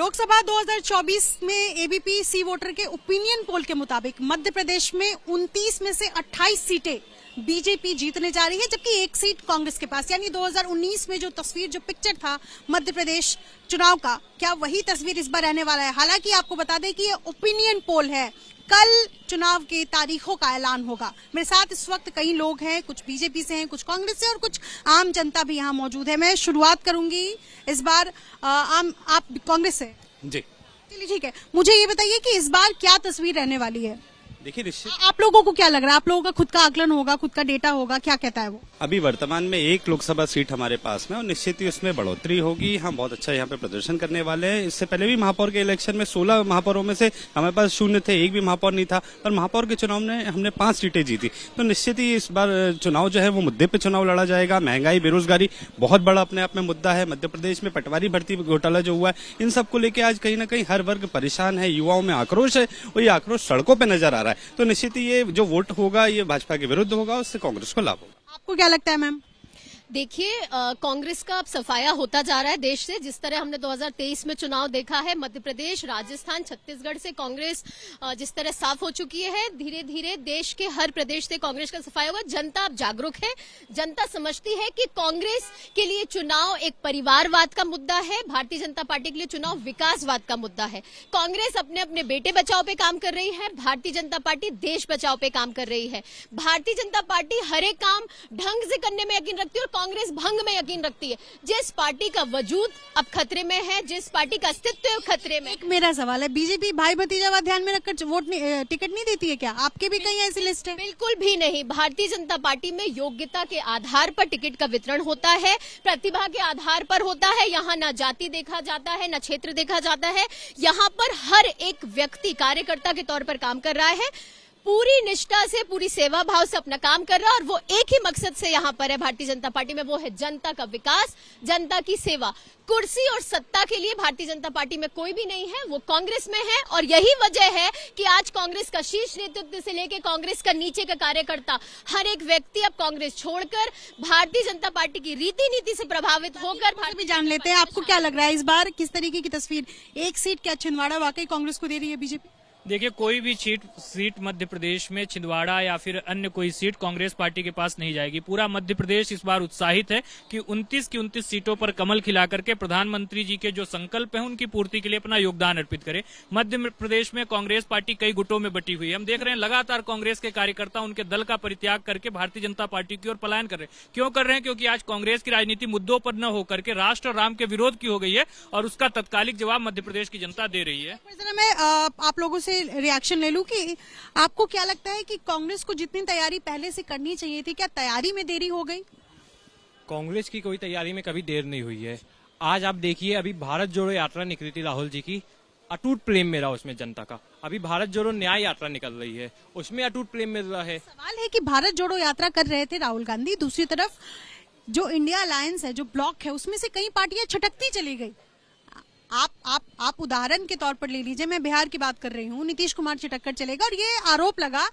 लोकसभा 2024 में एबीपी सी वोटर के opinion poll के मुताबिक मध्य प्रदेश में 29 में से 28 सीटें बीजेपी जीतने जा रही है, जबकि एक सीट कांग्रेस के पास। यानी 2019 में जो तस्वीर, जो पिक्चर था मध्य प्रदेश चुनाव का, क्या वही तस्वीर इस बार रहने वाला है? हालांकि आपको बता दें कि ये ओपिनियन पोल है, कल चुनाव की तारीखों का ऐलान होगा। मेरे साथ इस वक्त कई लोग हैं, कुछ बीजेपी से हैं, कुछ कांग्रेस से और कुछ आम जनता भी यहाँ मौजूद है। मैं शुरुआत करूंगी इस बार आप कांग्रेस से जी। चलिए ठीक है, मुझे ये बताइए कि इस बार क्या तस्वीर रहने वाली है? देखिए निश्चित आप लोगों को क्या लग रहा है? आप लोगों का खुद का आकलन होगा, खुद का डेटा होगा, क्या कहता है वो? अभी वर्तमान में एक लोकसभा सीट हमारे पास में और निश्चित ही उसमें बढ़ोतरी होगी। हम बहुत अच्छा यहाँ पे प्रदर्शन करने वाले हैं। इससे पहले भी महापौर के इलेक्शन में 16 महापौरों में से हमारे पास शून्य थे, एक भी महापौर नहीं था, और महापौर के चुनाव में हमने 5 सीटें जीती। तो निश्चित ही इस बार चुनाव जो है वो मुद्दे पे चुनाव लड़ा जाएगा। महंगाई, बेरोजगारी बहुत बड़ा अपने आप में मुद्दा है। मध्य प्रदेश में पटवारी भर्ती घोटाला जो हुआ है, इन सबको लेकर आज कहीं ना कहीं हर वर्ग परेशान है, युवाओं में आक्रोश है और ये आक्रोश सड़कों पर नजर आ रहा है। तो निश्चित ही ये जो वोट होगा ये भाजपा के विरुद्ध होगा, उससे कांग्रेस को लाभ होगा। आपको क्या लगता है मैम? देखिए, कांग्रेस का अब सफाया होता जा रहा है देश से। जिस तरह हमने 2023 में चुनाव देखा है, मध्य प्रदेश, राजस्थान, छत्तीसगढ़ से कांग्रेस जिस तरह साफ हो चुकी है, धीरे धीरे देश के हर प्रदेश से कांग्रेस का सफाया होगा। जनता अब जागरूक है, जनता समझती है कि कांग्रेस के लिए चुनाव एक परिवारवाद का मुद्दा है, भारतीय जनता पार्टी के लिए चुनाव विकासवाद का मुद्दा है। कांग्रेस अपने अपने बेटे बचाओ पे काम कर रही है, भारतीय जनता पार्टी देश बचाओ पे काम कर रही है। भारतीय जनता पार्टी हर एक काम ढंग से करने में यकीन रखती है और कांग्रेस भंग में यकीन रखती है। जिस पार्टी का वजूद अब खतरे में है, जिस पार्टी का अस्तित्व खतरे में। एक मेरा सवाल है, बीजेपी भाई भतीजावाद ध्यान में रखकर टिकट नहीं देती है क्या? आपके भी कहीं ऐसी लिस्ट है? बिल्कुल भी नहीं। भारतीय जनता पार्टी में योग्यता के आधार पर टिकट का वितरण होता है, प्रतिभा के आधार पर होता है। यहाँ न जाति देखा जाता है, न क्षेत्र देखा जाता है। यहाँ पर हर एक व्यक्ति कार्यकर्ता के तौर पर काम कर रहा है, पूरी निष्ठा से, पूरी सेवा भाव से अपना काम कर रहा है, और वो एक ही मकसद से यहाँ पर है भारतीय जनता पार्टी में, वो है जनता का विकास, जनता की सेवा। कुर्सी और सत्ता के लिए भारतीय जनता पार्टी में कोई भी नहीं है, वो कांग्रेस में है। और यही वजह है कि आज कांग्रेस का शीर्ष नेतृत्व से लेकर कांग्रेस का नीचे का कार्यकर्ता, हर एक व्यक्ति अब कांग्रेस छोड़कर भारतीय जनता पार्टी की रीति नीति से प्रभावित होकर भारत भी जान लेते हैं। आपको क्या लग रहा है इस बार किस तरीके की तस्वीर? एक सीट क्या छिंदवाड़ा वाकई कांग्रेस को दे रही है बीजेपी? देखिए, कोई भी सीट मध्य प्रदेश में छिंदवाड़ा या फिर अन्य कोई सीट कांग्रेस पार्टी के पास नहीं जाएगी। पूरा मध्य प्रदेश इस बार उत्साहित है कि 29 की 29 सीटों पर कमल खिला करके प्रधानमंत्री जी के जो संकल्प है उनकी पूर्ति के लिए अपना योगदान अर्पित करे। मध्य प्रदेश में कांग्रेस पार्टी कई गुटों में बटी हुई है। हम देख रहे हैं लगातार कांग्रेस के कार्यकर्ता उनके दल का परित्याग करके भारतीय जनता पार्टी की ओर पलायन कर रहे हैं। क्यों कर रहे हैं? क्योंकि आज कांग्रेस की राजनीति मुद्दों पर न होकर के राष्ट्र और राम के विरोध की हो गई है, और उसका तत्कालिक जवाब मध्य प्रदेश की जनता दे रही है। मैं आप लोगों से रिएक्शन ले लूं कि आपको क्या लगता है कि कांग्रेस को जितनी तैयारी पहले से करनी चाहिए थी, क्या तैयारी में देरी हो गई? कांग्रेस की कोई तैयारी में कभी देर नहीं हुई है। आज आप देखिए, अभी भारत जोड़ो यात्रा निकली थी राहुल जी की, अटूट प्रेम मिला उसमें जनता का। अभी भारत जोड़ो न्याय यात्रा निकल रही है, उसमें अटूट प्रेम मिल रहा है। सवाल है कि भारत जोड़ो यात्रा कर रहे थे राहुल गांधी, दूसरी तरफ जो इंडिया अलायंस है, जो ब्लॉक है, उसमें से कई पार्टियां छटकती चली गई। आप उदाहरण के तौर पर ले लीजिए, मैं बिहार की बात कर रही हूँ, नीतीश कुमार चटक्कर चलेगा और ये आरोप लगा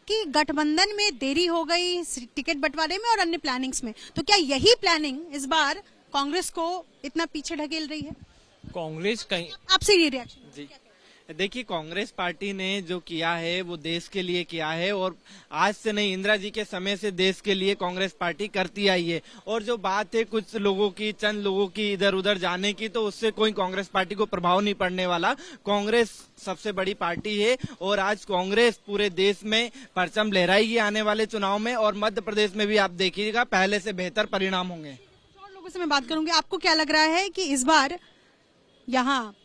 कि गठबंधन में देरी हो गई टिकट बंटवारे में और अन्य प्लानिंग्स में। तो क्या यही प्लानिंग इस बार कांग्रेस को इतना पीछे ढकेल रही है? कांग्रेस कहीं आपसे ये रिएक्शन जी। देखिए, कांग्रेस पार्टी ने जो किया है वो देश के लिए किया है, और आज से नहीं, इंदिरा जी के समय से देश के लिए कांग्रेस पार्टी करती आई है। और जो बात है कुछ लोगों की, चंद लोगों की इधर उधर जाने की, तो उससे कोई कांग्रेस पार्टी को प्रभाव नहीं पड़ने वाला। कांग्रेस सबसे बड़ी पार्टी है और आज कांग्रेस पूरे देश में परचम लहराएगी आने वाले चुनाव में, और मध्य प्रदेश में भी आप देखिएगा पहले से बेहतर परिणाम होंगे। और लोगों से मैं बात करूंगी, आपको क्या लग रहा है कि इस बार यहाँ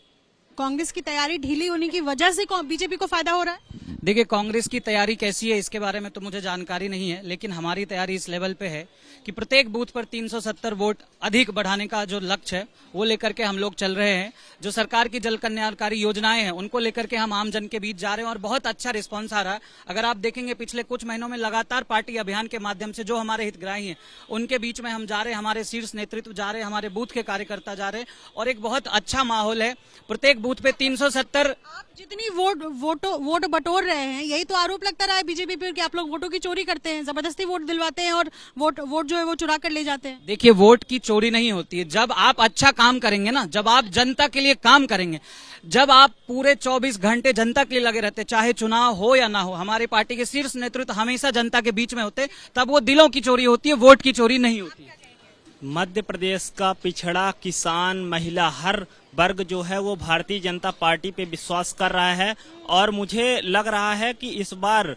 कांग्रेस की तैयारी ढीली होने की वजह से बीजेपी को फायदा हो रहा है? देखिए, कांग्रेस की तैयारी कैसी है इसके बारे में तो मुझे जानकारी नहीं है, लेकिन हमारी तैयारी इस लेवल पे है कि प्रत्येक बूथ पर 370 वोट अधिक बढ़ाने का जो लक्ष्य है वो लेकर के हम लोग चल रहे हैं। जो सरकार की जल कल्याणकारी योजनाएं हैं उनको लेकर के हम आम जन के बीच जा रहे हैं और बहुत अच्छा रिस्पांस आ रहा है। अगर आप देखेंगे पिछले कुछ महीनों में लगातार पार्टी अभियान के माध्यम से जो हमारे हितग्राही हैं उनके बीच में हम जा रहे हैं, हमारे शीर्ष नेतृत्व जा रहे हैं, हमारे बूथ के कार्यकर्ता जा रहे हैं, और एक बहुत अच्छा माहौल है। प्रत्येक बूथ पे 370। आप जितनी वोट बटोर रहे हैं, यही तो आरोप लगता रहा है बीजेपी पर कि आप लोग वोटों की चोरी करते हैं, जबरदस्ती वोट दिलवाते हैं और वोट जो है वो चुरा कर ले जाते हैं। देखिए, वोट की चोरी नहीं होती है। जब आप अच्छा काम करेंगे ना, जब आप जनता के लिए काम करेंगे, जब आप पूरे 24 घंटे जनता के लिए लगे रहते, चाहे चुनाव हो या ना हो, हमारी पार्टी के शीर्ष नेतृत्व हमेशा जनता के बीच में होते, तब वो दिलों की चोरी होती है, वोट की चोरी नहीं होती है। मध्य प्रदेश का पिछड़ा, किसान, महिला, हर वर्ग जो है वो भारतीय जनता पार्टी पे विश्वास कर रहा है और मुझे लग रहा है कि इस बार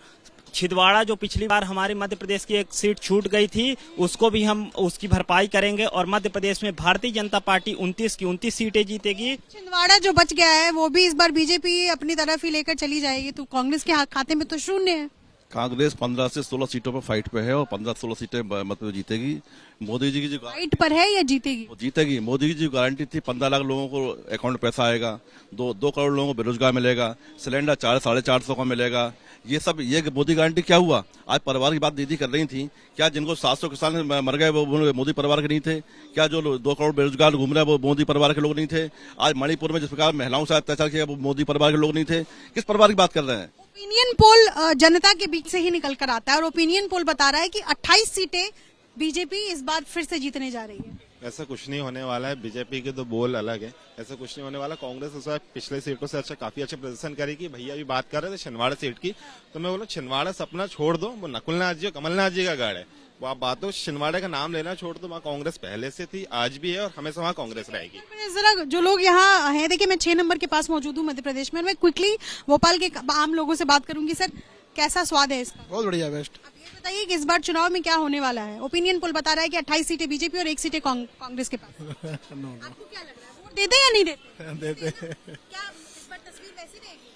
छिंदवाड़ा जो पिछली बार हमारे मध्य प्रदेश की एक सीट छूट गई थी, उसको भी हम उसकी भरपाई करेंगे और मध्य प्रदेश में भारतीय जनता पार्टी 29 की 29 सीटें जीतेगी। छिंदवाड़ा जो बच गया है वो भी इस बार बीजेपी अपनी तरफ ही लेकर चली जाएगी, तो कांग्रेस के खाते में तो शून्य है। कांग्रेस 15 से 16 सीटों पर फाइट पे है और 15-16 सीटें मतलब जीतेगी। मोदी जी की जो फाइट पर है या जीतेगी? वो जीतेगी। मोदी की जो गारंटी थी 15 लाख लोगों को अकाउंट में पैसा आएगा, 2 करोड़ लोगों को बेरोजगार मिलेगा, सिलेंडर 400-450 का मिलेगा, ये सब ये मोदी गारंटी क्या हुआ? आज परिवार की बात दीदी कर रही थी, क्या जिनको 700 किसान मर गए वो मोदी परिवार के नहीं थे? क्या जो 2 करोड़ बेरोजगार घूम रहे हैं वो मोदी परिवार के लोग नहीं थे? आज मणिपुर में जिस प्रकार महिलाओं से अत्याचार किया वो मोदी परिवार के लोग नहीं थे? किस परिवार की बात कर रहे हैं? ओपिनियन पोल जनता के बीच से ही निकल कर आता है और ओपिनियन पोल बता रहा है कि 28 सीटें बीजेपी इस बार फिर से जीतने जा रही है। ऐसा कुछ नहीं होने वाला है, बीजेपी के तो बोल अलग है, ऐसा कुछ नहीं होने वाला। कांग्रेस इस बार पिछले सीटों से काफी अच्छा प्रदर्शन करेगी। भैया भी बात कर रहे थे छिंदवाड़ा सीट की, तो मैं बोला छिंदवाड़ा सपना छोड़ दो, वो नकुलनाथ जी और कमलनाथ जी का गढ़ है, वो आप बातों छिंदवाड़ा का नाम लेना छोड़ दो। वहाँ कांग्रेस पहले से थी, आज भी है और हमेशा वहाँ कांग्रेस रहेगी। जरा जो लोग यहाँ हैं, देखिए मैं 6 नंबर के पास मौजूद हूँ मध्य प्रदेश में, मैं क्विकली भोपाल के आम लोगों से बात करूंगी। सर, कैसा स्वाद है इसका? बहुत बढ़िया, बेस्ट। आप ये बताइए कि इस बार चुनाव में क्या होने वाला है? ओपिनियन पोल बता रहा है कि 28 सीटें बीजेपी और 1 सीटें कांग्रेस के पास। आपको क्या लग रहा है, वोट देते या नहीं देते? देते। क्या इस बार तस्वीर वैसी रहेगी?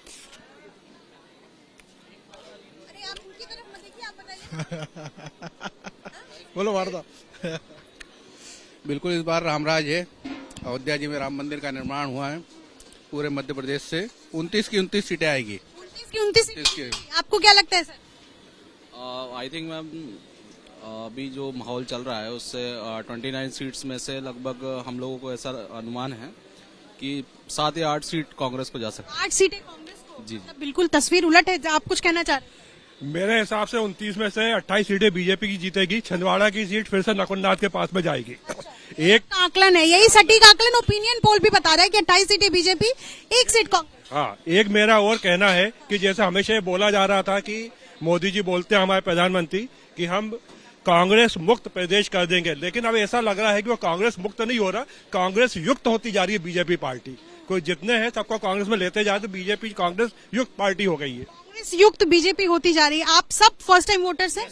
अरे आप उनकी तरफ मत देखिए, आप बताइए। बोलो वार्ता। बिल्कुल, इस बार रामराज है। अयोध्या जी में राम मंदिर का निर्माण हुआ है। पूरे मध्य प्रदेश से 29 की 29 सीटें आएगी। 29 सीटें। आपको क्या लगता है सर? आई थिंक मैम अभी जो माहौल चल रहा है उससे 29 सीट्स में से लगभग हम लोगों को ऐसा अनुमान है कि 7 या 8 सीट कांग्रेस को जा सकती है। 8 सीटें कांग्रेस को? जी। बिल्कुल तस्वीर उलट है। आप कुछ कहना चाह रहे हैं? मेरे हिसाब से 29 में से 28 सीटें बीजेपी की जीतेगी। छिंदवाड़ा की सीट फिर से नकुलनाथ के पास में जाएगी। एक आकलन है, यही सटीक आकलन ओपिनियन पोल भी बता रहा है कि 28 सीटें बीजेपी, 1 सीट कांग्रेस। हाँ, एक मेरा और कहना है कि जैसे हमेशा ये बोला जा रहा था कि मोदी जी बोलते हैं हमारे प्रधानमंत्री कि हम कांग्रेस मुक्त प्रदेश कर देंगे, लेकिन अब ऐसा लग रहा है कि वो कांग्रेस मुक्त नहीं हो रहा, कांग्रेस युक्त होती जा रही है बीजेपी पार्टी। कोई जितने हैं सबको कांग्रेस में लेते जा रहे, तो बीजेपी कांग्रेस युक्त पार्टी हो गई है। कांग्रेस युक्त बीजेपी होती जा रही है। आप सब फर्स्ट टाइम वोटर्स हैं?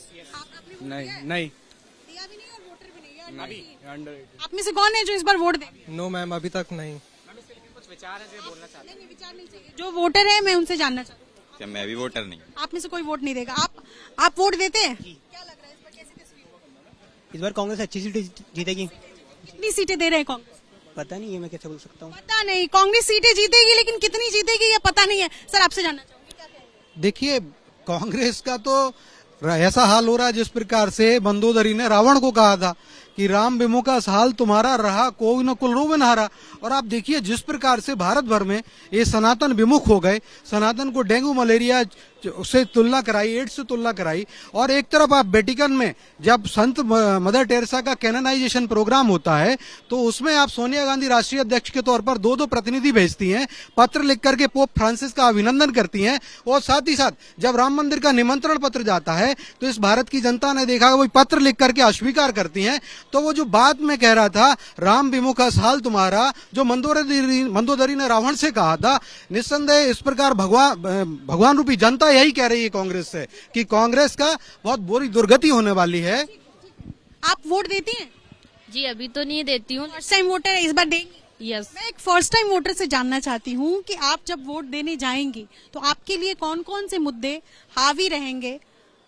नहीं। आप में से कौन है जो इस बार वोट देंगे? नो मैम, अभी तक नहीं। कुछ विचार है जो बोलना चाहते हैं? नहीं, विचार नहीं चाहिए। जो वोटर है मैं उनसे जानना चाहती हूँ। क्या मैं भी वोटर नहीं? आप में से कोई वोट नहीं देगा? आप वोट देते हैं? क्या लग रहा है इस बार कैसी तस्वीर? इस बार कांग्रेस अच्छी सीटें जीतेगी। कितनी सीटें दे रहे हैं कांग्रेस? पता नहीं है, मैं कैसे बोल सकता हूँ। पता नहीं, कांग्रेस सीटें जीतेगी लेकिन कितनी जीतेगी ये पता नहीं है। सर, आपसे जानना चाहूंगी क्या कहेंगे? देखिए, कांग्रेस का तो ऐसा हाल हो रहा है जिस प्रकार से मंदोदरी ने रावण को कहा था कि राम विमुखा हाल तुम्हारा रहा, कोई न कुल रोवन हारा। और आप देखिए जिस प्रकार से भारत भर में ये सनातन विमुख हो गए, सनातन को डेंगू मलेरिया से तुलना कराई, एड्स से तुलना कराई, और एक तरफ आप वेटिकन में जब संत मदर टेरेसा का कैनोनाइजेशन प्रोग्राम होता है तो उसमें आप सोनिया गांधी राष्ट्रीय अध्यक्ष के तौर पर 2 प्रतिनिधि भेजती हैं, पत्र लिख करके पोप फ्रांसिस का अभिनंदन करती हैं, और साथ ही साथ जब राम मंदिर का निमंत्रण पत्र जाता है तो इस भारत की जनता ने देखा वही पत्र लिख करके अस्वीकार करती हैं। तो वो जो बात मैं कह रहा था, राम विमुखा हाल तुम्हारा, जो मंदोदरी ने रावण से कहा था, निस्संदेह इस प्रकार भगवान रूपी जनता यही कह रही है कांग्रेस से कि कांग्रेस का बहुत बुरी दुर्गति होने वाली है। आप वोट देती हैं? जी अभी तो नहीं देती हूँ। फर्स्ट टाइम वोटर है, इस बार देंगी? यस। मैं एक फर्स्ट टाइम वोटर से जानना चाहती हूँ कि आप जब वोट देने जाएंगी तो आपके लिए कौन कौन से मुद्दे हावी रहेंगे?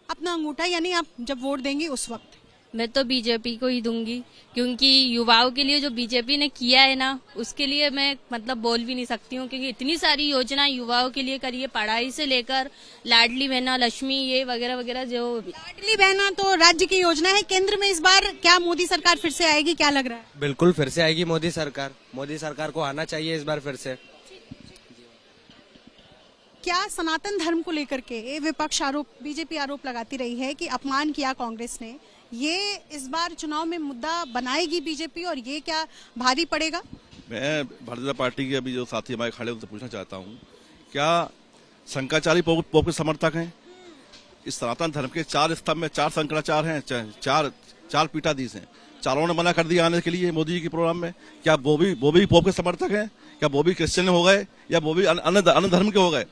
अपना अंगूठा यानी आप जब वोट देंगे उस वक्त। मैं तो बीजेपी को ही दूंगी, क्योंकि युवाओं के लिए जो बीजेपी ने किया है ना, उसके लिए मैं मतलब बोल भी नहीं सकती हूँ, क्योंकि इतनी सारी योजना युवाओं के लिए करी है, पढ़ाई से लेकर लाडली बहना, लक्ष्मी, ये वगैरह वगैरह। जो लाडली बहना तो राज्य की योजना है, केंद्र में इस बार क्या मोदी सरकार फिर से आएगी, क्या लग रहा है? बिल्कुल फिर से आएगी मोदी सरकार। मोदी सरकार को आना चाहिए इस बार फिर से। क्या सनातन धर्म को लेकर के ये विपक्ष बीजेपी आरोप लगाती रही है कि अपमान किया कांग्रेस ने, ये इस बार चुनाव में मुद्दा बनाएगी बीजेपी और ये क्या भारी पड़ेगा? मैं भारतीय जनता पार्टी के अभी जो साथी हमारे खड़े उनसे पूछना चाहता हूँ, क्या शंकराचार्य पोप के समर्थक हैं? इस सनातन धर्म के 4 स्तंभ में 4 शंकराचार्य हैं, 4 पीठाधीश हैं, चारों ने मना कर दिया आने के लिए मोदी जी के प्रोग्राम में। क्या वो भी पोप के समर्थक हैं? क्या वो भी क्रिश्चियन हो गए या वो भी अन्य धर्म के हो गए?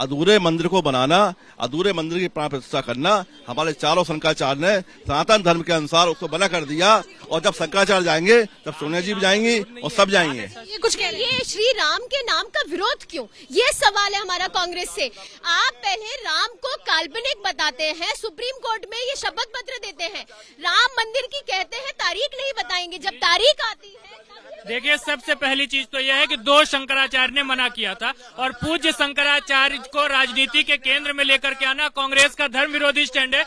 अधूरे मंदिर को बनाना, अधूरे मंदिर की प्राण प्रतिष्ठा करना, हमारे चारों शंकराचार्य ने सनातन धर्म के अनुसार उसको मना कर दिया। और जब शंकराचार्य जाएंगे तब सोनिया जी भी जाएंगी और सब जाएंगे। ये कुछ कह रहे हैं, ये श्री राम के नाम का विरोध क्यों? ये सवाल है हमारा कांग्रेस से। आप पहले राम को काल्पनिक बताते हैं, सुप्रीम कोर्ट में ये शपथ पत्र देते हैं, राम मंदिर की कहते हैं तारीख नहीं बताएंगे, जब तारीख आती है। देखिए, सबसे पहली चीज तो यह है कि 2 शंकराचार्य ने मना किया था और पूज्य शंकराचार्य को राजनीति के केंद्र में लेकर के आना कांग्रेस का धर्म विरोधी स्टैंड है।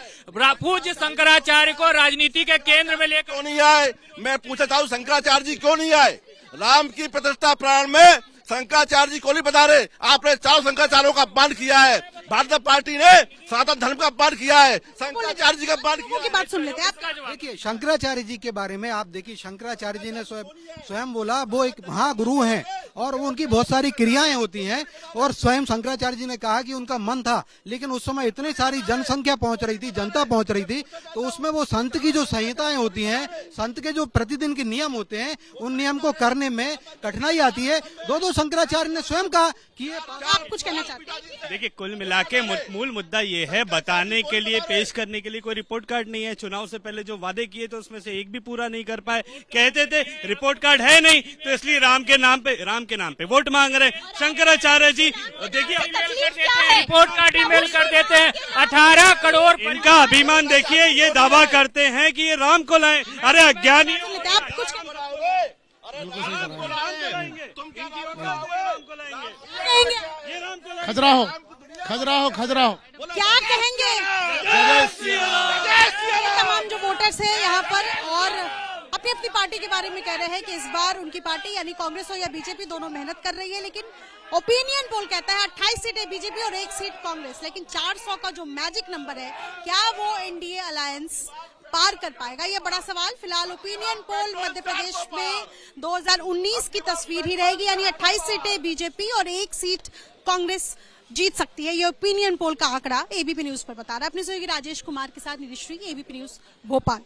पूज्य शंकराचार्य को राजनीति के केंद्र में लेकर क्यों नहीं आए? मैं पूछा था शंकराचार्य जी क्यों नहीं आए? राम की प्रतिष्ठा प्राण में शंकराचार्य जी को नहीं बता रहे। आपने 4 शंकराचार्यों का अपमान किया है, भारतीय पार्टी ने सनातन धर्म का अपमान किया है, शंकराचार्य जी का अपमान किया है। बात सुन लेते हैं आप। देखिए शंकराचार्य जी के बारे में आप देखिए, शंकराचार्य जी ने स्वयं बोला वो एक महागुरु हैं और वो उनकी बहुत सारी क्रियाएं होती हैं। और स्वयं शंकराचार्य जी ने कहा कि उनका मन था, लेकिन उस समय इतनी सारी जनसंख्या पहुंच रही थी, जनता पहुंच रही थी, तो उसमें वो संत की जो संहिताएं होती हैं, संत के जो प्रतिदिन के नियम होते हैं, उन नियम को करने में कठिनाई आती है। 2 शंकराचार्य ने स्वयं कहा कि आप कुछ कहना चाहते हैं? देखिए, कुल मिला के मूल मुद्दा ये है, बताने के लिए, पेश करने के लिए कोई रिपोर्ट कार्ड नहीं है। चुनाव से पहले जो वादे किए थे उसमें से एक भी पूरा नहीं कर पाए। कहते थे रिपोर्ट कार्ड है नहीं तो इसलिए राम के नाम पे वोट मांग रहे हैं। शंकराचार्य जी देखिए, रिपोर्ट कार्ड ईमेल कर देते हैं। 18 करोड़ इनका अभिमान देखिए, ये दावा करते हैं कि ये राम को लाए। अरे अज्ञानी, आप कुछ खजराहो क्या कहेंगे तमाम जो वोटर्स हैं यहाँ पर और अपनी अपनी पार्टी के बारे में कह रहे हैं कि इस बार उनकी पार्टी यानी कांग्रेस हो या बीजेपी दोनों मेहनत कर रही है, लेकिन ओपिनियन पोल कहता है 28 सीटें बीजेपी और 1 सीट कांग्रेस। लेकिन 400 का जो मैजिक नंबर है, क्या वो एनडीए अलायंस पार कर पाएगा? ये बड़ा सवाल। फिलहाल ओपिनियन पोल मध्य प्रदेश में 2019 की तस्वीर ही रहेगी, यानी 28 सीटें बीजेपी और 1 सीट कांग्रेस जीत सकती है। ये ओपिनियन पोल का आंकड़ा एबीपी न्यूज पर बता रहा है। अपने सहयोगी राजेश कुमार के साथ निधिश्री, एबीपी न्यूज भोपाल।